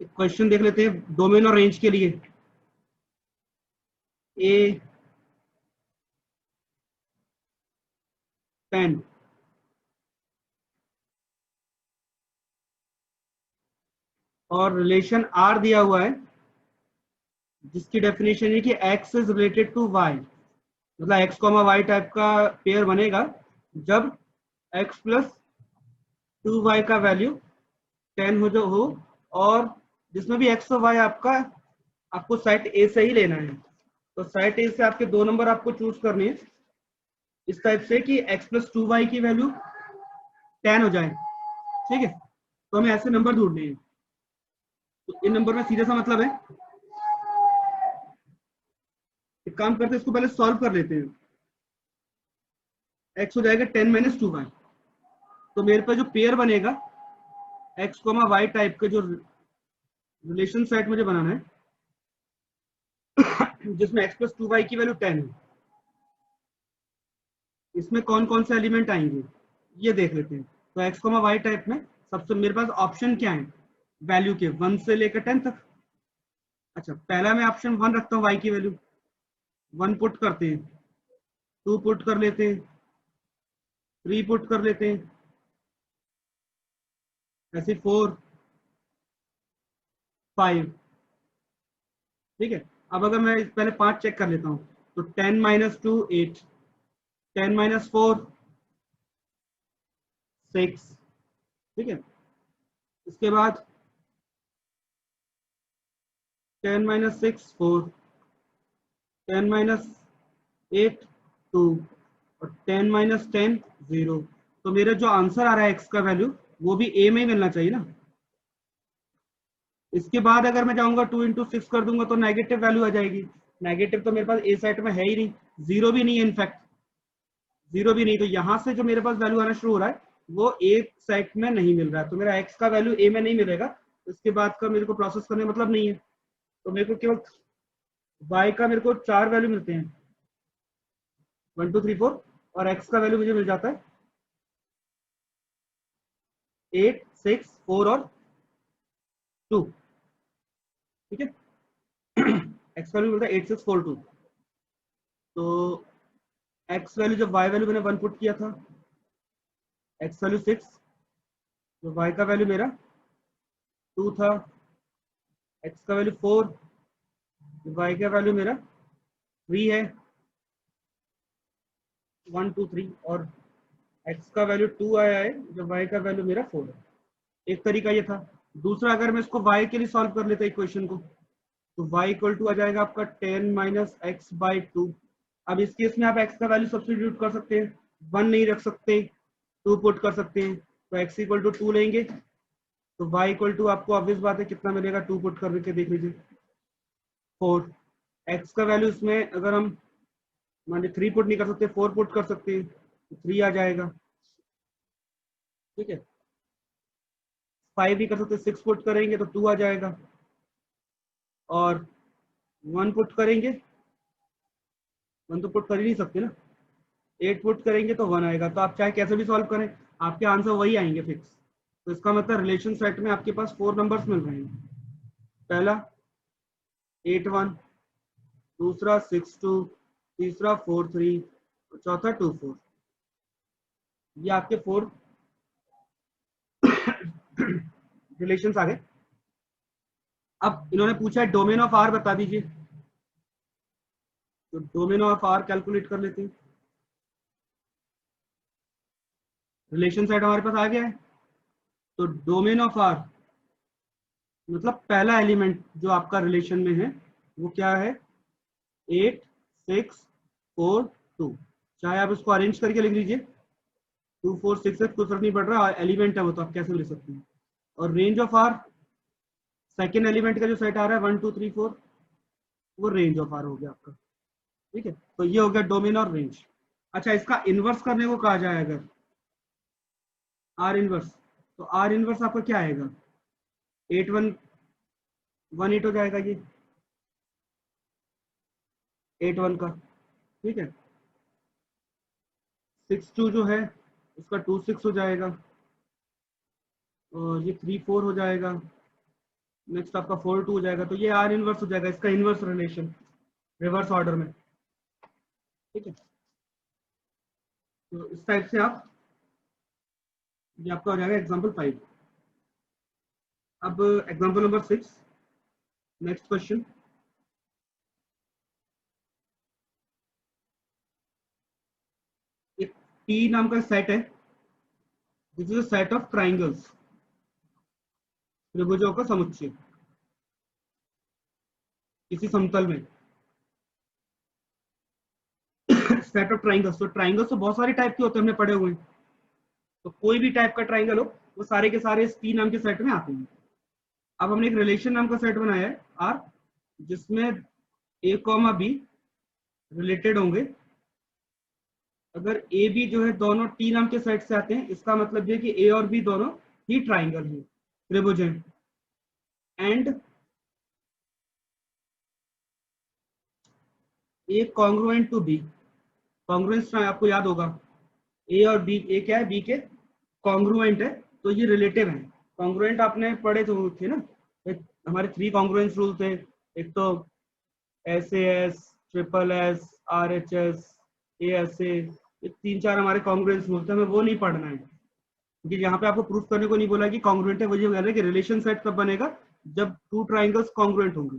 Question देख लेते हैं डोमेन और रेंज के लिए। ए 10 और रिलेशन आर दिया हुआ है, जिसकी डेफिनेशन है कि x is related to y, मतलब x कॉमा वाई टाइप का पेयर बनेगा जब x प्लस 2y का वैल्यू 10 हो जो हो, और जिसमें भी x और y आपका आपको साइट ए से ही लेना है। तो साइट ए से आपके दो नंबर आपको चूज करने हैं इस टाइप से कि x प्लस 2y की वैल्यू 10 हो जाए। ठीक है, तो हमें ऐसे नंबर ढूंढने हैं। तो इन नंबर में सीधे सा मतलब है, एक काम करते हैं इसको पहले सॉल्व कर लेते हैं। x हो जाएगा 10 माइनस 2y, तो मेरे पास जो पेयर बनेगा x कोमा वाई टाइप का जो रिलेशन सेट मुझे बनाना है जिसमें x प्लस 2y की वैल्यू 10 है, इसमें कौन कौन से एलिमेंट आएंगे ये देख लेते हैं। तो x कोमा वाई टाइप में सबसे मेरे पास ऑप्शन क्या है वैल्यू के 1 से लेकर 10 तक। अच्छा, पहला मैं ऑप्शन 1 रखता हूँ, y की वैल्यू 1 पुट करते हैं, 2 पुट कर लेते हैं, 3 पुट कर लेते हैं, ऐसे 4 5। ठीक है, अब अगर मैं पहले 5 चेक कर लेता हूँ, तो 10 माइनस 2 8, 10 माइनस 4 6। ठीक है, इसके बाद 10 माइनस 6 4, 10 माइनस 8 2, और 10 माइनस 10 0। तो मेरा जो आंसर आ रहा है एक्स का वैल्यू वो भी ए में ही मिलना चाहिए ना। इसके बाद अगर मैं जाऊंगा 2 इंटू 6 कर दूंगा तो नेगेटिव वैल्यू आ जाएगी। नेगेटिव तो मेरे पास ए सेट में है ही नहीं, जीरो भी नहीं है, इनफैक्ट जीरो भी नहीं। तो यहाँ से जो मेरे पास वैल्यू आना शुरू हो रहा है वो ए सेट में नहीं मिल रहा है, तो मेरा एक्स का वैल्यू ए में नहीं मिलेगा। इसके बाद का मेरे को प्रोसेस करने मतलब नहीं है, तो मेरे को केवल वाई का मेरे को 4 वैल्यू मिलते हैं, 1 2 3 4, और एक्स का वैल्यू मुझे मिल जाता है 8 6 4 और 2। ठीक है, एक्स वैल्यू मिलता है 8 6 4 2। तो एक्स वैल्यू जब वाई वैल्यू मैंने 1 पुट किया था, एक्स वैल्यू 6, तो वाई का वैल्यू मेरा 2 था, एक्स का वैल्यू 4, वाई का वैल्यू मेरा 3 है, 1 2 3, और एक्स का वैल्यू 2 आया है जब वाई का वैल्यू मेरा 4 है। एक तरीका ये था। दूसरा, अगर मैं इसको वाई के लिए सॉल्व कर लेता इक्वेशन को, तो y इक्वल टू आ जाएगा आपका 10 माइनस एक्स बाई 2। अब इस केस में आप x का वैल्यू सब्स्टिट्यूट कर सकते हैं, 1 नहीं रख सकते, 2 पुट कर सकते हैं, तो x इक्वल टू 2 लेंगे, तो y इक्वल टू आपको ऑब्वियस बात है कितना मिलेगा, 2 पुट करके देख लीजिए 4। x का वैल्यू इसमें अगर हम मान लीजिए 3 पुट नहीं कर सकते, 4 पुट कर सकते हैं, तो 3 आ जाएगा। ठीक है, 5 भी कर सकते, 6 पुट करेंगे तो 2 आ जाएगा, और 1 पुट करेंगे, 1 तो पुट कर ही नहीं सकते ना, 8 पुट करेंगे तो 1 आएगा। तो आप चाहे कैसे भी सॉल्व करें आपके आंसर वही आएंगे फिक्स। तो इसका मतलब रिलेशन सेट में आपके पास 4 नंबर्स मिल रहे हैं, पहला 8 1, दूसरा 6 2, तीसरा 4 3, और चौथा 2 4। ये आपके 4 रिलेशंस आ गए। अब इन्होंने पूछा है डोमेन ऑफ आर बता दीजिए, तो डोमेन ऑफ आर कैलकुलेट कर लेते हैं। रिलेशन सेट हमारे पास आ गया है, तो डोमेन ऑफ आर मतलब पहला एलिमेंट जो आपका रिलेशन में है वो क्या है, 8 6 4 2। चाहे आप इसको अरेंज करके लिख लीजिए, 2 4 6 है, कोई फर्क नहीं पड़ रहा, एलिमेंट है वो तो आप कैसे भी लिख सकते हैं। और range of R, second element का जो सेट आ रहा है 1 2 3 4, वो रेंज ऑफ आर हो गया आपका। ठीक है, तो ये हो गया डोमेन और रेंज। अच्छा, इसका इनवर्स करने को कहा जाए अगर आर इनवर्स, तो आर इनवर्स आपका क्या आएगा, 8 1 1 8 हो जाएगा ये 8 1 का। ठीक है, 6 2 जो है उसका 2 6 हो जाएगा, और ये 3 4 हो जाएगा, नेक्स्ट आपका 4 2 हो जाएगा, तो ये आर इनवर्स हो जाएगा, इसका इनवर्स रिलेशन रिवर्स ऑर्डर में, ठीक है। तो इस टाइप से आप, ये आपका हो जाएगा एग्जाम्पल 5। अब एग्जाम्पल नंबर 6, नेक्स्ट क्वेश्चन। एक टी नाम का सेट है, this is a set of triangles, त्रिभुजों का समुच्चय किसी समतल में। सेट ऑफ ट्राइंगल्स, तो ट्राइंगल्स तो बहुत सारे टाइप के होते हैं, हमने पढ़े हुए हैं, तो कोई भी टाइप का ट्राइंगल हो वो सारे के सारे इस टी नाम के सेट में आते हैं। अब हमने एक रिलेशन नाम का सेट बनाया है आर, जिसमें ए कॉमा बी रिलेटेड होंगे। अगर ए बी जो है दोनों टी नाम के सेट से आते हैं, इसका मतलब ये कि ए और बी दोनों ही ट्राइंगल हैं, त्रिभुज हैं। And A congruent to B, congruence आपको याद होगा, ए और बी, ए क्या है, बी के कॉन्ग्रुएंट है, तो ये रिलेटिव है। कॉन्ग्रुएंट आपने पढ़े तो थे ना, हमारे 3 कॉन्ग्रुएंस रूल थे, एक तो SAS, triple S, RHS, ASA, ये 3-4 हमारे कॉन्ग्रुएंस रूल थे, हमें वो नहीं पढ़ना है, क्योंकि यहाँ पे आपको प्रूफ करने को नहीं बोला कि कॉन्ग्रुएंट है, वही कह रहे हैं कि रिलेशन सेट कब बनेगा, जब 2 ट्राइंगल्स कॉन्ग्रुएंट होंगे।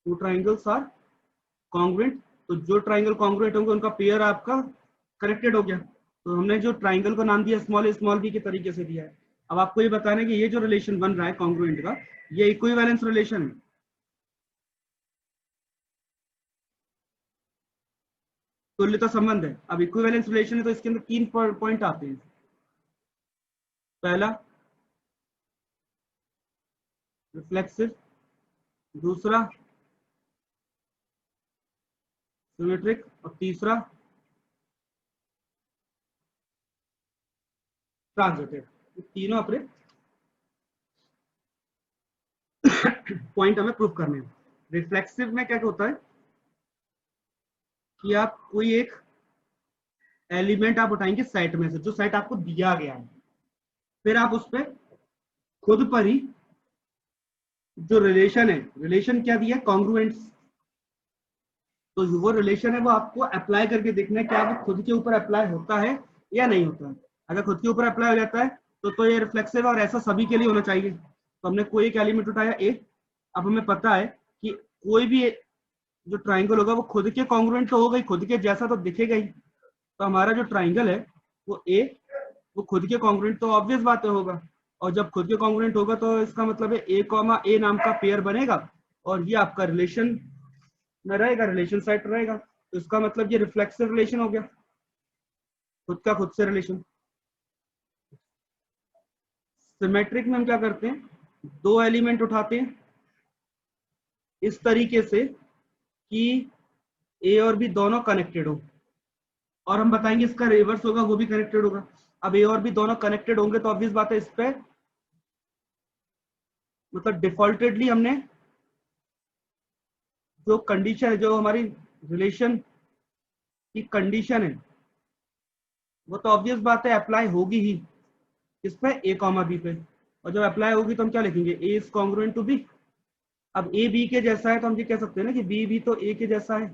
2 ट्राइंगल्स आर कॉन्ग्रुएंट, तो जो ट्राइंगल कॉन्ग्रुएंट होंगे उनका पेयर आपका करेक्टेड हो गया। तो हमने जो ट्राइंगल को नाम दिया स्मॉल बी के तरीके से दिया है। अब आपको ये बताना है कि ये जो रिलेशन बन रहा है कॉन्ग्रुएंट का, ये इक्विवेलेंस रिलेशन है। तुल्यता संबंध है। अब इक्विवेलेंस रिलेशन है तो इसके अंदर 3 पॉइंट आते हैं। पहला रिफ्लेक्सिव, दूसरा सिमेट्रिक, और तीसरा ट्रांजिटिव। तीनों अपने पॉइंट हमें प्रूव करने हैं। रिफ्लेक्सिव में क्या होता है कि आप कोई एक एलिमेंट आप उठाएंगे सेट में से, जो सेट आपको दिया गया है, फिर आप उस पर खुद पर ही जो रिलेशन है, रिलेशन क्या दिया है, कॉन्ग्रुएंट्स, तो वो रिलेशन है वो आपको अप्लाई करके देखना है क्या वो खुद के ऊपर अप्लाई होता है या नहीं होता है। अगर खुद के ऊपर अप्लाई हो जाता है तो ये रिफ्लेक्सिव है, और ऐसा सभी के लिए होना चाहिए। तो हमने कोई एक एलिमेंट उठाया ए, अब हमें पता है कि कोई भी जो ट्राइंगल होगा वो खुद के कॉन्ग्रुएंट तो होगा ही, खुद के जैसा तो दिखेगा ही। तो हमारा जो ट्राइंगल है वो ए, वो खुद के कॉन्ग्रुएंट तो ऑब्वियस बात होगा, और जब खुद के कॉन्ग्रुएंट होगा तो इसका मतलब है ए कॉमा ए नाम का पेयर बनेगा, और ये आपका रिलेशन में रहेगा, रिलेशन सेट रहेगा। तो इसका मतलब ये रिफ्लेक्सिव रिलेशन हो गया, खुद का खुद से रिलेशन। सिमेट्रिक में हम क्या करते हैं, 2 एलिमेंट उठाते हैं इस तरीके से कि ए और बी दोनों कनेक्टेड हो, और हम बताएंगे इसका रिवर्स होगा, वो भी कनेक्टेड होगा। अब ए और बी दोनों कनेक्टेड होंगे तो ऑब्वियस बात है इस पे मतलब डिफॉल्टेडली हमने जो कंडीशन है, जो हमारी रिलेशन की कंडीशन है, वो तो ऑब्वियस बात है अप्लाई होगी ही किस पे, ए कॉमा बी पे। और जब अप्लाई होगी तो हम क्या लिखेंगे, ए इज कॉन्ग्रुएंट टू बी। अब ए बी के जैसा है तो हम ये कह सकते हैं ना कि बी भी तो ए के जैसा है।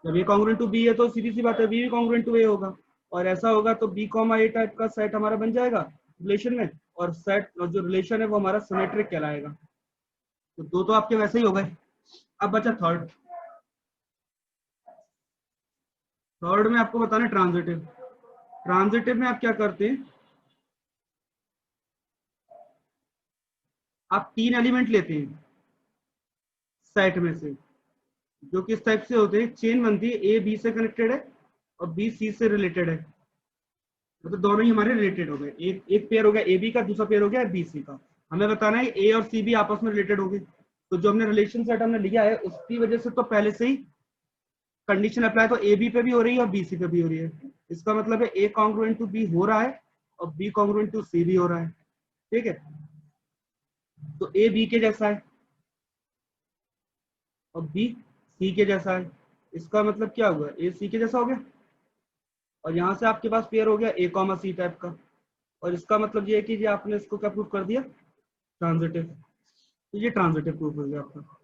जब ए कॉन्ग्रुएंट टू बी है तो सीधी सी बात है बी भी कॉन्ग्रुएंट टू ए होगा, और ऐसा होगा तो बी कॉमा ए टाइप का सेट हमारा बन जाएगा रिलेशन में, और सेट और जो रिलेशन है वो हमारा सिमेट्रिक कहलाएगा। तो 2 तो आपके वैसे ही हो गए। अब बचा थर्ड। थर्ड में आपको बताना ट्रांजिटिव। ट्रांजिटिव में आप क्या करते हैं, आप 3 एलिमेंट लेते हैं सेट में से, जो किस टाइप से होते हैं, चेन बनती है, ए बी से कनेक्टेड है और बी सी से रिलेटेड है, मतलब दोनों ही हमारे रिलेटेड हो गए। एक पेयर हो गया ए बी का, दूसरा पेयर हो गया बी सी का। हमें बताना है ए और सी भी आपस में रिलेटेड हो गए। तो जो हमने रिलेशन सेट हमने लिया है उसकी वजह से तो पहले से ही कंडीशन अप्लाई तो ए बी पे भी हो रही है और बी सी पे भी हो रही है। इसका मतलब है ए कॉन्ग्रुएंट टू बी हो रहा है और बी कॉन्ग्रुएंट टू सी भी हो रहा है, ठीक है। तो ए बी के जैसा है और बी सी के जैसा है, इसका मतलब क्या हुआ, ए सी के जैसा हो गया, और यहाँ से आपके पास पेयर हो गया ए कॉमा सी टाइप का, और इसका मतलब ये है कि ये आपने इसको क्या प्रूव कर दिया, ट्रांजिटिव। तो ये ट्रांजिटिव प्रूफ हो गया आपका।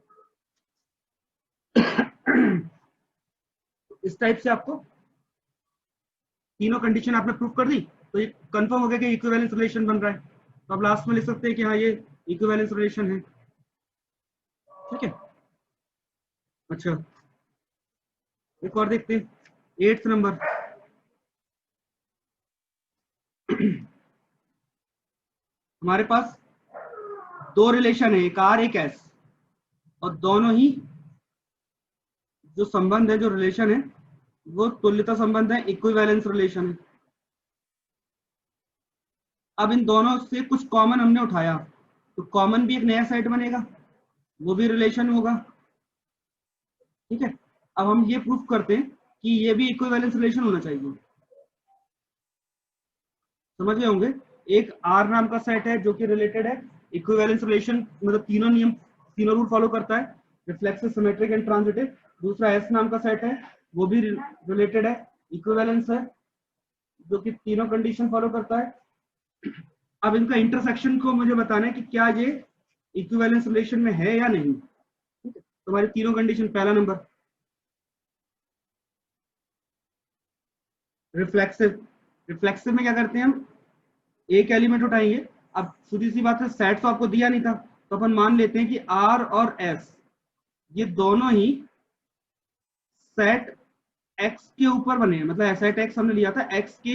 इस टाइप से आपको तीनों कंडीशन आपने प्रूव कर दी, तो ये कंफर्म हो गया कि इक्विवेलेंस रिलेशन बन रहा है। तो आप लास्ट में लिख सकते हैं कि हाँ ये इक्विवेलेंस रिलेशन है। ठीक है, अच्छा एक और देखते हैं, 8th नंबर। हमारे पास दो रिलेशन है, एक आर एक एस, और दोनों ही जो संबंध है, जो रिलेशन है, वो तुल्यता संबंध है, इक्विवेलेंस रिलेशन है। अब इन दोनों से कुछ कॉमन हमने उठाया, तो कॉमन भी एक नया सेट बनेगा, वो भी रिलेशन होगा। ठीक है, अब हम ये प्रूफ करते हैं कि ये भी इक्विवेलेंस रिलेशन होना चाहिए। समझ गए होंगे, एक आर नाम का सेट है जो कि रिलेटेड है इक्विवेलेंस रिलेशन, मतलब तीनों नियम, तीनों रूल फॉलो करता है, रिफ्लेक्सिव, सिमेट्रिक एंड ट्रांजिटिव। दूसरा एस नाम का सेट है, वो भी रिलेटेड है, इक्विवेलेंस है, जो कि तीनों कंडीशन फॉलो करता है। अब इनका इंटरसेक्शन को मुझे बताना है कि क्या ये इक्विवेलेंस रिलेशन में है या नहीं। ठीक है, तुम्हारी तीनों कंडीशन, पहला नंबर रिफ्लेक्सिव। रिफ्लेक्सिव में क्या करते हैं हम, एक एलिमेंट उठाएंगे। अब सीधी सी बात है, सेट तो आपको दिया नहीं था, तो अपन मान लेते हैं कि आर और एस ये दोनों ही सेट एक्स के ऊपर बने हैं, मतलब सेट एक्स हमने लिया था, एक्स के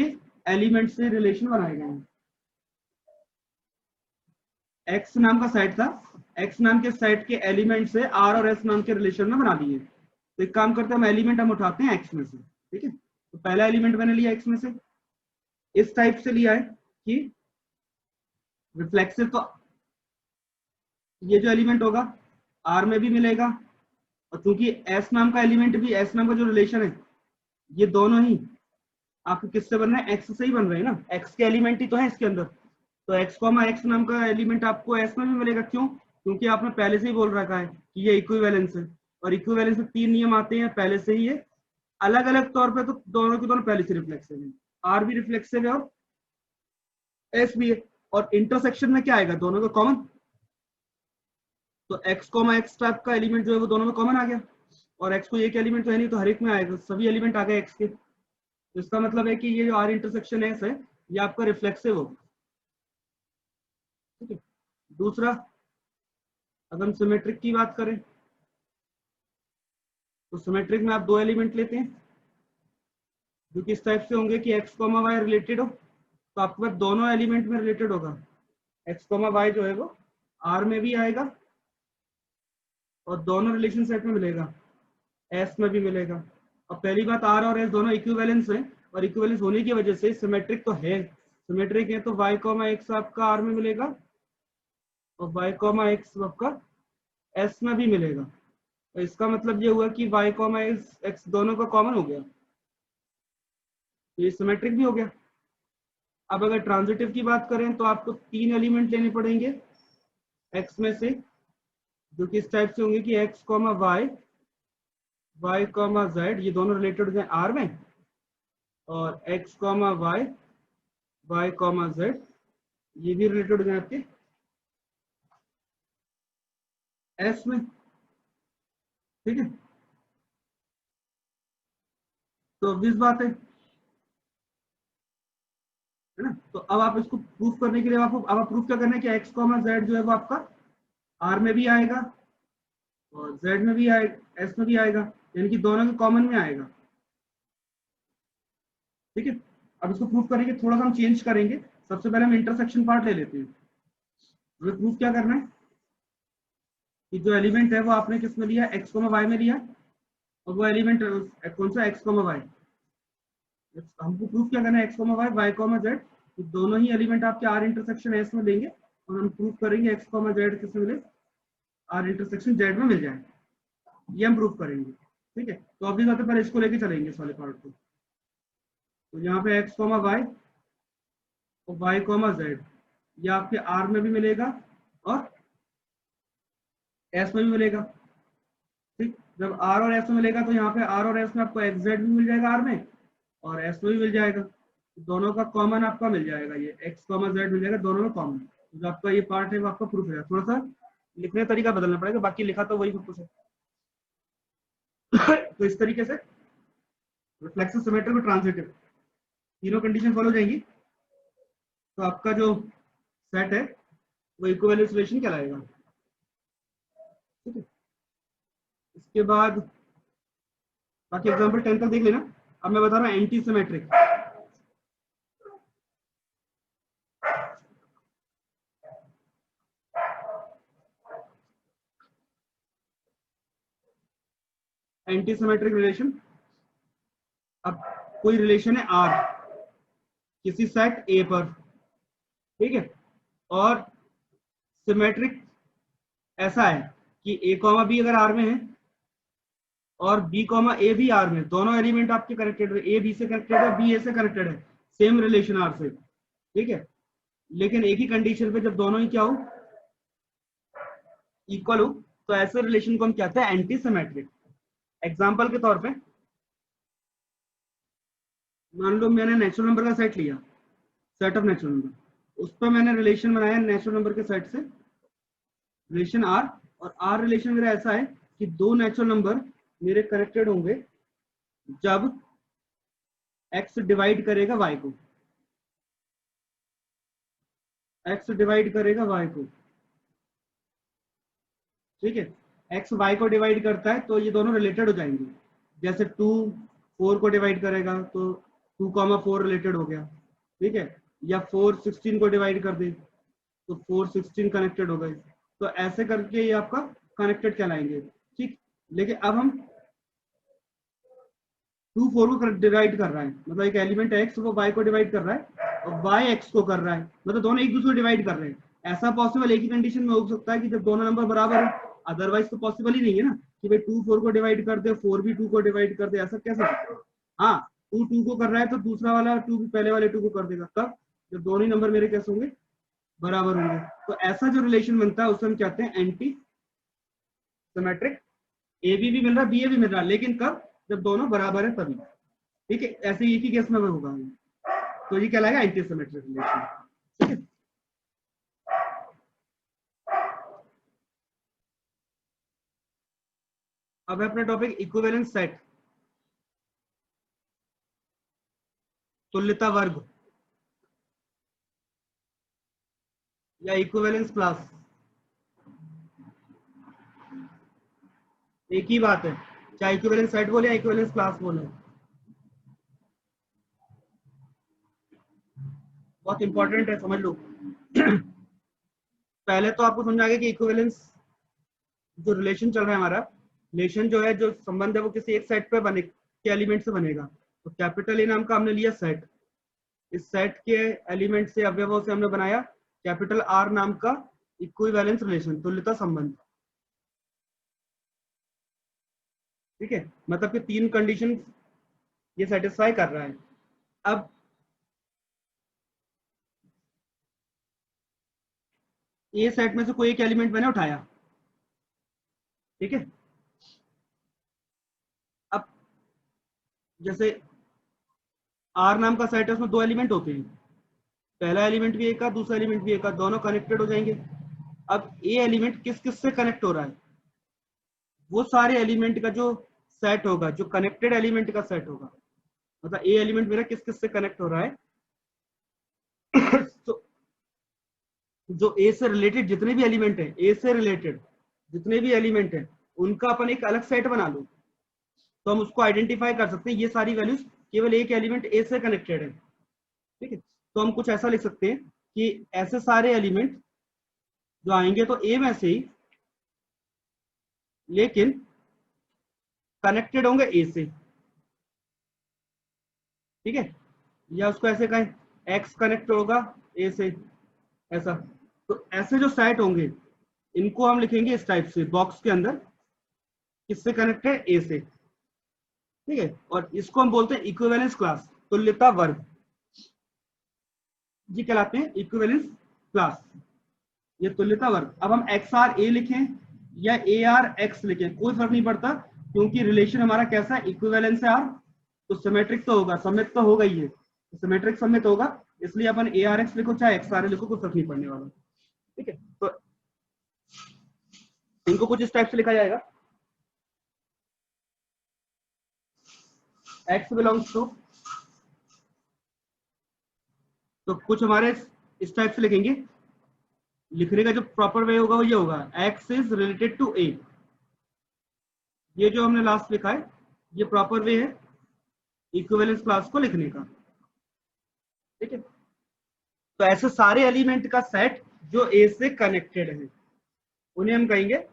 एलिमेंट से रिलेशन बनाए गए हैं। एक्स नाम का सेट था, एक्स नाम के सेट के एलिमेंट से आर और एस नाम के रिलेशन में बना दिए। तो एक काम करते हैं, हम एलिमेंट हम उठाते हैं एक्स में से। ठीक है, तो पहला एलिमेंट मैंने लिया एक्स में से, इस टाइप से लिया है कि रिफ्लेक्सिव, तो ये जो एलिमेंट होगा आर में भी मिलेगा, और क्योंकि एस नाम का एलिमेंट भी, एस नाम का जो रिलेशन है, ये दोनों ही आपको किससे बन रहे हैं, एक्स से ही बन रहे हैं ना, एक्स के एलिमेंट ही तो है इसके अंदर। तो एक्स कॉमा एक्स नाम का एलिमेंट आपको एस में भी मिलेगा, क्यों, क्योंकि आपने पहले से ही बोल रखा है कि ये इक्विवेलेंस है, और इक्विवेलेंस में 3 नियम आते हैं पहले से ही, ये अलग अलग तौर पे तो दोनों के दोनों पहले से रिफ्लेक्सिव है, आर भी रिफ्लेक्सिव है और एस भी है। और इंटरसेक्शन में क्या आएगा, दोनों का कॉमन, तो एक्स कॉमा एक्स टाइप का एलिमेंट जो है वो दोनों में कॉमन आ गया, और एक्स को एक एलिमेंट तो है नहीं, तो हर एक में आएगा, सभी एलिमेंट आ गए एक्स के। तो इसका मतलब है कि ये जो आर इंटरसेक्शन एस है, ये आपका रिफ्लेक्सिव होगा। ठीक है, दूसरा, अगर हम सिमेट्रिक की बात करें, तो सिमेट्रिक में आप दो एलिमेंट लेते हैं जो कि इस टाइप से होंगे कि एक्स कॉमा वाई रिलेटेड हो, तो आपके पास दोनों एलिमेंट में रिलेटेड होगा, एक्स कॉमा वाई जो है वो आर में भी आएगा और दोनों रिलेशन सेट में मिलेगा, एस में भी मिलेगा। अब पहली बात, आर और एस दोनों इक्विवेलेंस है, और इक्विवेलेंस होने की वजह से सिमेट्रिक तो है, सिमेट्रिक है, तो वाई कॉमा एक्स आपका आर में मिलेगा और वाई कॉमा एक्स आपका एस में भी मिलेगा। तो इसका मतलब ये हुआ कि वाई कॉमा एक्स दोनों का कॉमन हो गया, तो ये सिमेट्रिक भी हो गया। अब अगर ट्रांजिटिव की बात करें, तो आपको 3 एलिमेंट लेने पड़ेंगे एक्स में से, जो कि इस टाइप से होंगे कि X comma Y, Y comma Z, ये दोनों रिलेटेड हैं आर में, और X comma Y, Y comma Z, ये भी रिलेटेड हैं आपके एस में। ठीक है, तो obvious बात है ना। तो अब आप इसको प्रूफ करने के लिए आपको, अब आप प्रूफ क्या करना है कि एक्स कॉमा जेड जो है वो आपका आर में भी आएगा और जेड में भी आएगा, एस में भी आएगा, यानी कि दोनों के कॉमन में आएगा। ठीक है, अब इसको प्रूफ करेंगे, थोड़ा सा हम चेंज करेंगे। सबसे पहले हम इंटरसेक्शन पार्ट ले लेते हैं। हमें प्रूफ क्या करना है कि जो एलिमेंट है वो आपने किस में लिया, एक्स कॉमा वाई में लिया, और वो एलिमेंट कौन सा, एक्स कॉमा वाई। हमको प्रूफ क्या करना है, X comma Y, Y comma Z, दोनों ही एलिमेंट आपके आर इंटरसेक्शन एस में लेंगे, और हम प्रूफ करेंगे एक्स कॉमा जेड किस में मिले, आर इंटरसेक्शन जेड में मिल जाए, ये हम प्रूफ करेंगे। ठीक है, तो अभी बात है, पहले इसको लेके चलेंगे इस वाले पार्ट को। तो यहाँ पे एक्स कॉमा वाई और वाई कॉमा जेड, ये आपके आर में भी मिलेगा और एस में भी मिलेगा। ठीक, जब आर और एस में मिलेगा, तो यहाँ पे आर और एस में आपको एक्स जेड भी मिल जाएगा आर में, और एस में भी मिल जाएगा। दोनों का कॉमन आपका मिल जाएगा, ये x, z मिल जाएगा, दोनों में कॉमन। जो आपका ये पार्ट है वो आपका प्रूफ है। थोड़ा सा लिखने का तरीका बदलना पड़ेगा, बाकी लिखा तो वही सब कुछ है। तो इस तरीके से रिफ्लेक्सिव, सिमेट्रिक और ट्रांजिटिव तीनों कंडीशन फॉलो जाएंगी, तो आपका जो सेट है वो इक्विवेलेंट रिलेशन कहलाएगा। ठीक है, इसके बाद बाकी एग्जांपल 10 तक देख लेना। अब मैं बता रहा हूँ anti symmetric. Anti symmetric relation, अब कोई रिलेशन है R किसी सेट A पर, ठीक है, और सिमेट्रिक ऐसा है कि A, B अगर R में है और B, A भी R में, दोनों एलिमेंट आपके कनेक्टेड है, A B से कनेक्टेड है, B A से कनेक्टेड है, सेम रिलेशन R से, ठीक है। लेकिन एक ही कंडीशन पे जब दोनों ही क्या हो, इक्वल हो, तो ऐसे रिलेशन को हम कहते हैं एंटी सिमेट्रिक। एग्जांपल के तौर पे मान लो मैंने नेचुरल नंबर का सेट लिया, सेट ऑफ नेचुरल नंबर, उस पर मैंने रिलेशन बनाया नेचुरल नंबर के सेट से, रिलेशन R, और R रिलेशन मेरा ऐसा है कि दो नेचुरल नंबर मेरे कनेक्टेड होंगे जब x डिवाइड करेगा y को, x डिवाइड करेगा y को, ठीक है। x y को डिवाइड करता है तो ये दोनों रिलेटेड हो जाएंगे। जैसे 2 4 को डिवाइड करेगा तो 2, 4 रिलेटेड हो गया, ठीक है। या 4 16 को डिवाइड कर दे तो 4 16 कनेक्टेड हो गए। तो ऐसे करके ये आपका कनेक्टेड कहलाएंगे, ठीक। लेकिन अब हम 2 4 को डिवाइड कर रहा है, मतलब एक एलिमेंट x वो y को डिवाइड कर रहा है और y x को कर रहा है, मतलब दोनों एक दूसरे को डिवाइड कर रहे हैं। ऐसा पॉसिबल एक ही कंडीशन में हो सकता है कि जब दोनों नंबर बराबर हो, अदरवाइज तो पॉसिबल ही नहीं है ना कि भाई 2 4 को डिवाइड कर दे, 4 भी 2 को डिवाइड कर दे, ऐसा कैसे होता है। हाँ, 2 2 को कर रहा है तो दूसरा वाला 2 भी पहले वाले 2 को कर देगा, तब जब दोनों ही नंबर मेरे कैसे होंगे, बराबर होंगे। तो ऐसा जो रिलेशन बनता है उसे हम कहते हैं एंटी सिमेट्रिक। ए बी भी मिल रहा है, बी ए भी मिल रहा है, लेकिन कब, जब दोनों बराबर है तभी, ठीक है। ऐसे एक ही केस में होगा, तो ये कहलाएगा एंटी सिमेट्रिक रिलेशन, ठीक है। अब है अपना टॉपिक इक्विवेलेंस सेट, तुल्यता वर्ग या इक्विवेलेंस क्लास, एक ही बात है, चाहे इक्विवेलेंस सेट बोले या इक्विवेलेंस क्लास बोले। बहुत इंपॉर्टेंट है, समझ लो। पहले तो आपको समझ आ गया कि इक्विवेलेंस जो रिलेशन चल रहा है हमारा, रिलेशन जो है, जो संबंध है, वो किसी एक सेट पे बने के एलिमेंट से बनेगा। तो कैपिटल ए नाम का हमने लिया सेट, इस सेट के एलिमेंट से, अवयवों से हमने बनाया कैपिटल आर नाम का इक्विवेलेंस रिलेशन, तुल्यता संबंध, ठीक है। मतलब कि तीन कंडीशन ये सेटिस्फाई कर रहा है। अब ए सेट में से कोई एक एलिमेंट मैंने उठाया, ठीक है। अब जैसे आर नाम का सेट है, उसमें दो एलिमेंट होते हैं, पहला एलिमेंट भी एक का, दूसरा एलिमेंट भी एक का, दोनों कनेक्टेड हो जाएंगे। अब ए एलिमेंट किस किस से कनेक्ट हो रहा है, वो सारे एलिमेंट का जो सेट होगा, जो कनेक्टेड एलिमेंट का सेट होगा, मतलब ए एलिमेंट मेरा किस किस से कनेक्ट हो रहा है। तो जो ए से रिलेटेड जितने भी एलिमेंट है, ए से रिलेटेड जितने भी एलिमेंट है, उनका अपन एक अलग सेट बना लो, तो हम उसको आइडेंटिफाई कर सकते हैं, ये सारी वैल्यूज केवल एक एलिमेंट ए से कनेक्टेड है, ठीक है। तो हम कुछ ऐसा लिख सकते हैं कि ऐसे सारे एलिमेंट जो आएंगे तो ए में से ही, लेकिन कनेक्टेड होंगे ए से, ठीक है। या उसको ऐसे कहें, एक्स कनेक्ट होगा ए से, ऐसा। तो ऐसे जो सेट होंगे इनको हम लिखेंगे इस टाइप से बॉक्स के अंदर, किससे कनेक्टेड, ए से, ठीक है। और इसको हम बोलते हैं इक्विवेलेंस क्लास, तुल्यता वर्ग, ये कहलाते हैं इक्विवेलेंस क्लास, ये तुल्यता वर्ग। अब हम एक्स आर ए लिखें या ए आर एक्स लिखें, कोई फर्क नहीं पड़ता, क्योंकि रिलेशन हमारा कैसा है, इक्विवेलेंस है आर, तो सिमेट्रिक तो होगा, सममित तो होगा ही है, सिमेट्रिक समित होगा, इसलिए अपन ARX लिखो चाहे XRA लिखो, कुछ फर्क नहीं पड़ने वाला। ठीक है, तो इनको कुछ इस टाइप से लिखा जाएगा, X बिलोंग्स टू, तो कुछ हमारे इस टाइप से लिखेंगे। लिखने का जो प्रॉपर वे होगा वो ये होगा, X is related to A। ये जो हमने लास्ट लिखा है ये प्रॉपर वे है इक्विवेलेंस क्लास को लिखने का। ठीक है, तो ऐसे सारे एलिमेंट का सेट जो A से कनेक्टेड है उन्हें हम कहेंगे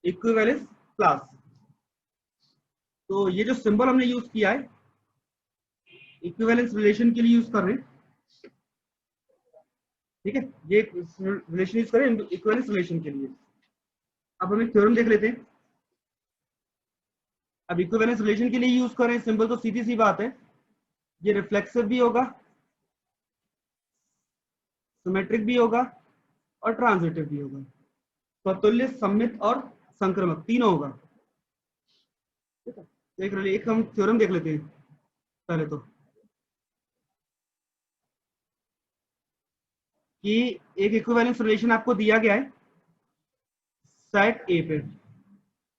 इक्विवेलेंस क्लास। तो ये जो सिंबल हमने यूज किया है इक्विवेलेंस रिलेशन के लिए यूज कर रहे हैं। ठीक है, ये रिलेशन यूज करें इक्विवेलेंस रिलेशन के लिए। अब हम एक थ्योरम देख लेते हैं। अब इक्विवेलेंस रिलेशन के लिए यूज करें सिंबल तो सीधी सी बात है, ये रिफ्लेक्सिव भी होगा, सिमेट्रिक भी होगा और ट्रांजिटिव भी होगा। स्वतुल्य, सम्मित और संक्रमक तीनों होगा। ठीक है, एक हम थ्योरम देख लेते हैं पहले तो, कि एक इक्विवेलेंस रिलेशन आपको दिया गया है सेट ए पे,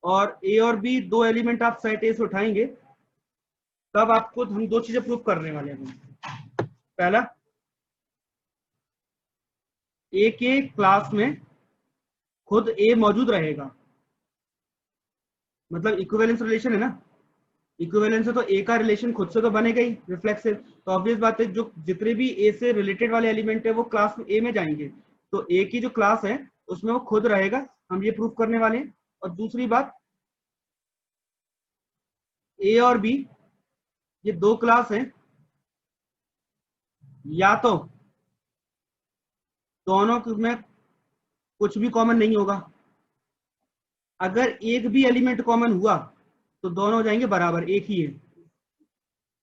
और ए और बी दो एलिमेंट आप सेट ए से उठाएंगे, तब आपको हम दो चीजें प्रूव करने वाले हैं। पहला, ए के क्लास में खुद ए मौजूद रहेगा, मतलब इक्विवेलेंस रिलेशन है ना, इक्विवेलेंस है तो ए का रिलेशन खुद से तो बनेगा ही रिफ्लेक्सिव, तो ऑब्वियस बात है जो जितने भी ए से रिलेटेड वाले एलिमेंट है वो क्लास ए में जाएंगे, तो ए की जो क्लास है उसमें वो खुद रहेगा, हम ये प्रूव करने वाले हैं। और दूसरी बात, ए और बी ये दो क्लास हैं, या तो दोनों में कुछ भी कॉमन नहीं होगा, अगर एक भी एलिमेंट कॉमन हुआ तो दोनों हो जाएंगे बराबर, एक ही है,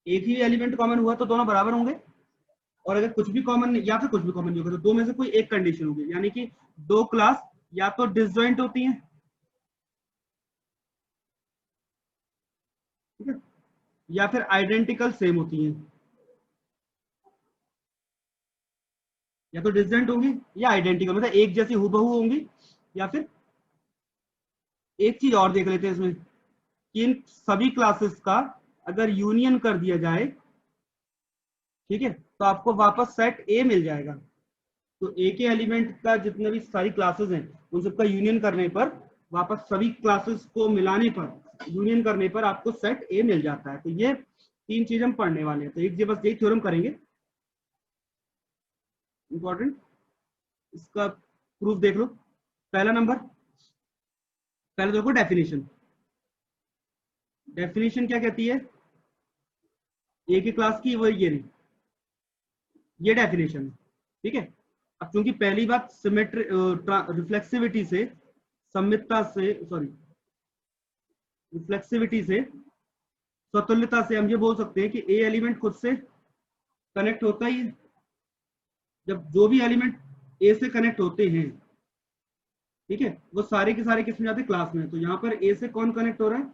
एक ही एलिमेंट कॉमन हुआ तो दोनों बराबर होंगे, और अगर कुछ भी कॉमन या फिर कुछ भी कॉमन नहीं होगा तो दो में से कोई एक कंडीशन होगी, यानी कि दो क्लास या तो डिसजॉइंट होती हैं, ठीक है, या फिर आइडेंटिकल सेम होती हैं, या तो डिसजॉइंट होंगी या आइडेंटिकल, मतलब एक जैसी हूबहू होंगी, या फिर एक चीज और देख लेते हैं इसमें कि इन सभी क्लासेस का अगर यूनियन कर दिया जाए, ठीक है, तो आपको वापस सेट ए मिल जाएगा। तो ए के एलिमेंट का जितने भी सारी क्लासेस हैं उन सबका यूनियन करने पर, वापस सभी क्लासेस को मिलाने पर, यूनियन करने पर आपको सेट ए मिल जाता है। तो ये तीन चीज हम पढ़ने वाले हैं, तो एक बस यही थ्योरम करेंगे, इंपॉर्टेंट, इसका प्रूफ देख लो। पहला नंबर, पहले देखो डेफिनेशन। डेफिनेशन क्या कहती है, ए की क्लास की वो ये रही, ये डेफिनेशन है। ठीक है, अब क्योंकि पहली बात सिमेट्री रिफ्लेक्सिविटी से, सम्मितता से, सॉरी रिफ्लेक्सिविटी से, स्वतुल्यता से हम ये बोल सकते हैं कि ए एलिमेंट खुद से कनेक्ट होता ही है। जब जो भी एलिमेंट ए से कनेक्ट होते हैं, ठीक है, वो सारे के सारे किस में जाते हैं, क्लास में। तो यहाँ पर ए से कौन कनेक्ट हो रहा है,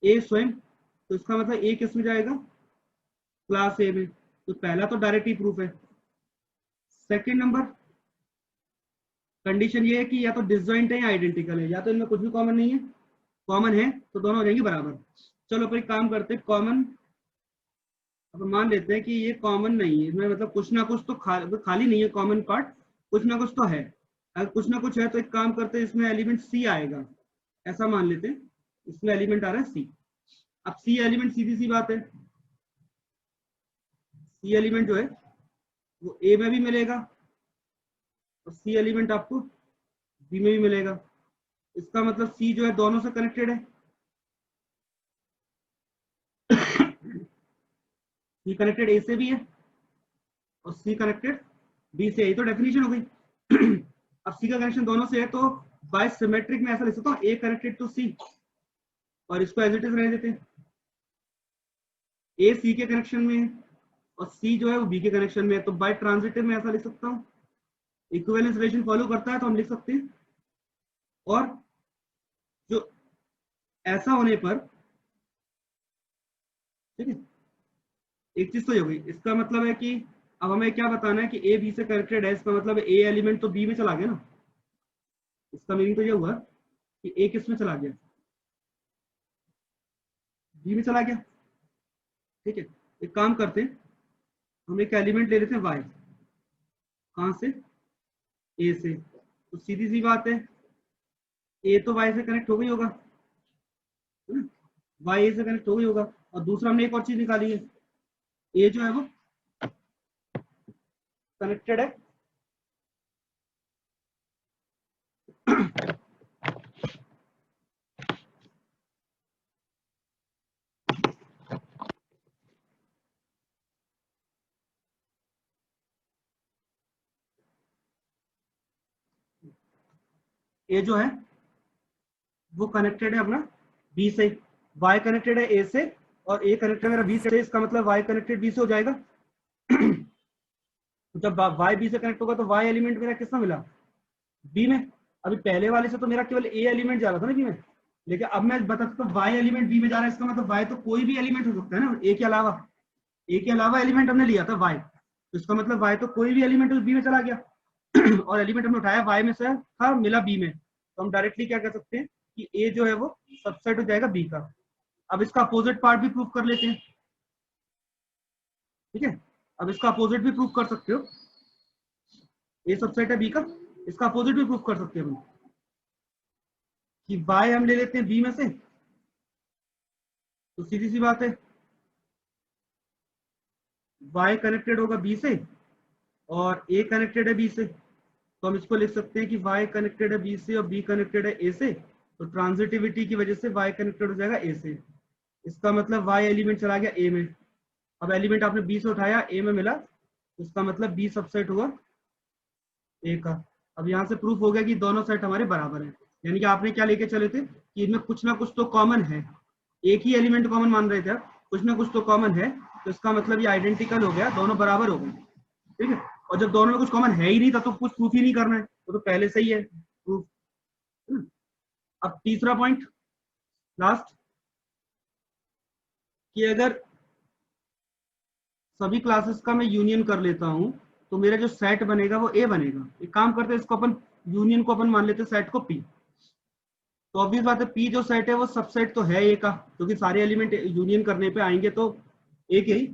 ए स्वयं, तो इसका मतलब ए किस में जाएगा, क्लास ए में। तो पहला तो डायरेक्ट ही प्रूफ है। सेकेंड नंबर, कंडीशन ये है कि या तो डिसजॉइंट है या आइडेंटिकल है, या तो इनमें कुछ भी कॉमन नहीं है, कॉमन है तो दोनों हो जाएंगे बराबर। चलो फिर काम करते हैं, कॉमन, अब मान लेते हैं कि ये कॉमन नहीं है, इसमें मतलब कुछ ना कुछ तो खाली नहीं है, कॉमन पार्ट कुछ ना कुछ तो है। अगर कुछ ना कुछ है तो एक काम करते हैं, इसमें एलिमेंट सी आएगा, ऐसा मान लेते हैं इसमें एलिमेंट आ रहा है सी। अब सी एलिमेंट, सीधी सी बात है, सी एलिमेंट जो है वो ए में भी मिलेगा और सी एलिमेंट आपको बी में भी मिलेगा। इसका मतलब सी जो है दोनों से कनेक्टेड है, सी कनेक्टेड ए से भी है और सी कनेक्टेड बी से, यही तो डेफिनेशन हो गई। अब सी का कनेक्शन दोनों से है तो बाय सिमेट्रिक में ऐसा लिख सकता हूँ, ए कनेक्टेड टू सी, और इसको एज इट इज रहने देते हैं, ए सी के कनेक्शन में है और सी जो है वो बी के कनेक्शन में है, तो बाय ट्रांजिटिव में ऐसा लिख सकता हूँ, इक्विवेलेंस रिलेशन फॉलो करता है तो हम लिख सकते हैं। और जो ऐसा होने पर ठीक है, एक चीज तो ये हो गई। इसका मतलब है कि अब हमें क्या बताना है कि ए बी से कनेक्टेड है, इसका मतलब ए एलिमेंट तो बी में चला गया ना। इसका मीनिंग तो ये हुआ कि ए किस में चला गया, बी में चला गया। ठीक है, एक काम करते हैं, हम एक एलिमेंट ले लेते हैं वाई, कहां से, ए से। तो सीधी सी बात है, ए तो वाई से कनेक्ट हो गई होगा, वाई ए से कनेक्ट हो गई होगा। और दूसरा हमने एक और चीज निकाली है, ए जो है वो कनेक्टेड है ए जो है वो कनेक्टेड है अपना बी से, वाई कनेक्टेड है ए से, और ए कनेक्टेड है मेरा बी से। इसका मतलब वाई कनेक्टेड बी से हो जाएगा। जब वाई बी से कनेक्ट होगा तो वाई एलिमेंट मेरा किसमें मिला, बी में। अभी पहले वाले से तो मेरा केवल ए एलिमेंट जा रहा था ना बी में, लेकिन अब मैं बता सकता हूँ वाई एलिमेंट बी में जा रहा है। इसका मतलब वाई तो कोई भी एलिमेंट हो सकता है ना, ए के अलावा। ए के अलावा एलिमेंट हमने लिया था वाई, तो इसका मतलब वाई तो कोई भी एलिमेंट बी में चला गया। और एलिमेंट हमने उठाया वाई में से था, मिला बी में, तो हम डायरेक्टली क्या कह सकते हैं कि ए जो है वो सबसेट हो जाएगा बी का। अब इसका अपोजिट पार्ट भी प्रूव कर लेते हैं। ठीक है, अब इसका अपोजिट भी प्रूव कर सकते हो, ए सबसेट है बी का, इसका अपोजिट भी प्रूव कर सकते हैं हम कि वाई हम ले लेते हैं बी में से। तो सीधी सी बात है, वाई कनेक्टेड होगा बी से और ए कनेक्टेड है बी से, तो हम इसको लिख सकते हैं कि y कनेक्टेड है b से और b कनेक्टेड है a से। तो ट्रांजिटिविटी की वजह से y कनेक्टेड हो जाएगा a से। इसका मतलब y एलिमेंट चला गया a में। अब एलिमेंट आपने b से उठाया, a में मिला, तो इसका मतलब b सबसेट हुआ a का। अब यहाँ से प्रूफ हो गया कि दोनों सेट हमारे बराबर हैं। यानी कि आपने क्या लेके चले थे कि इनमें कुछ ना कुछ तो कॉमन है, एक ही एलिमेंट कॉमन मान रहे थे आप, कुछ ना कुछ तो कॉमन है, तो इसका मतलब ये आइडेंटिकल हो गया, दोनों बराबर हो गए। ठीक है, और जब दोनों में कुछ कॉमन है ही नहीं तो कुछ प्रूफ ही नहीं करना है, तो पहले से ही है प्रूफ। अब तीसरा पॉइंट लास्ट, कि अगर सभी क्लासेस का मैं यूनियन कर लेता हूं तो मेरा जो सेट बनेगा वो ए बनेगा। एक काम करते हैं, इसको अपन यूनियन को अपन मान लेते हैं सेट को पी। तो ऑब्वियस बात है पी जो सेट है वो सबसेट तो है ए का, क्योंकि सारे एलिमेंट यूनियन करने पे आएंगे तो एक ही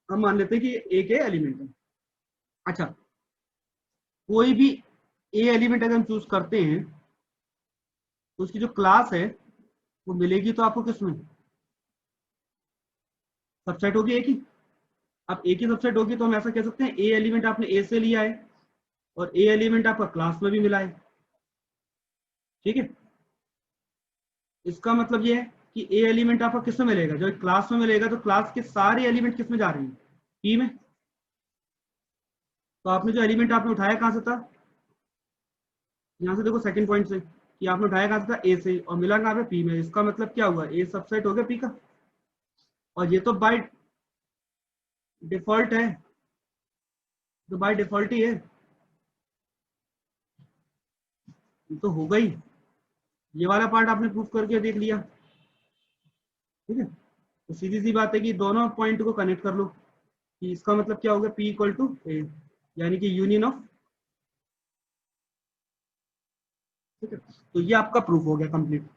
हम मान लेते हैं कि ए के एलिमेंट है। अच्छा, कोई भी ए एलिमेंट अगर हम चूज करते हैं तो उसकी जो क्लास है वो मिलेगी तो आपको किसमें, सबसेट होगी एक ही। अब एक ही सबसेट होगी तो हम ऐसा कह सकते हैं ए एलिमेंट आपने ए से लिया है और ए एलिमेंट आपका क्लास में भी मिला है। ठीक है, इसका मतलब ये है कि ए एलिमेंट आपका किस में मिलेगा, जो क्लास में मिलेगा, तो क्लास के सारे एलिमेंट किस में जा रहे हैं, पी में। तो आपने जो एलिमेंट आपने उठाया कहां से था, यहाँ से देखो सेकंड पॉइंट से, कि आपने उठाया कहां से था, ए से, और मिला कहां पे, पी में। इसका मतलब क्या हुआ, ए सबसेट हो गया पी का। और ये तो बाय डिफॉल्ट है, तो बाय डिफॉल्ट ही है, तो हो गई। ये वाला पार्ट आपने प्रूफ करके देख लिया। ठीक है, तो सीधी सी बात है कि दोनों पॉइंट को कनेक्ट कर लो, कि इसका मतलब क्या होगा, P इक्वल टू ए, यानी कि यूनियन ऑफ। ठीक है, तो ये आपका प्रूफ हो गया कंप्लीट।